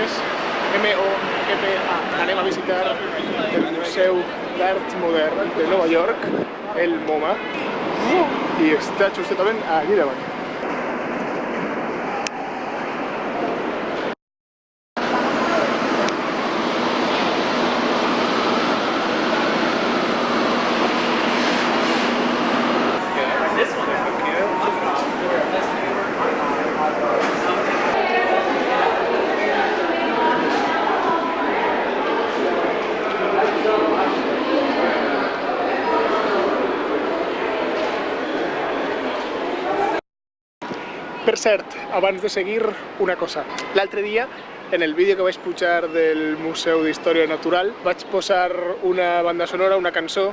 Moes, M-O-E-P-A. Anem a visitar el Museu d'Art Modern de Nova York, el MoMA, i està justament aquí davant. Per cert, abans de seguir, una cosa. L'altre dia, en el vídeo que vaig pujar del Museu d'Història Natural, vaig posar una banda sonora, una cançó,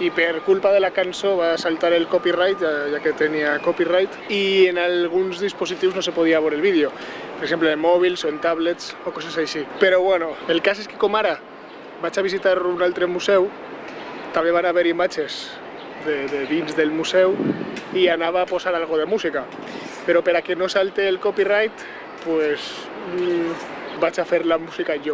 i per culpa de la cançó va saltar el copyright, ja que tenia copyright, i en alguns dispositius no se podia veure el vídeo. Per exemple, en mòbils o en tablets o coses així. Però bueno, el cas és que com ara vaig a visitar un altre museu, també van haver imatges de dins del museu i anava a posar algo de música. Però per a que no salte el copyright, pues vaig a fer la música jo.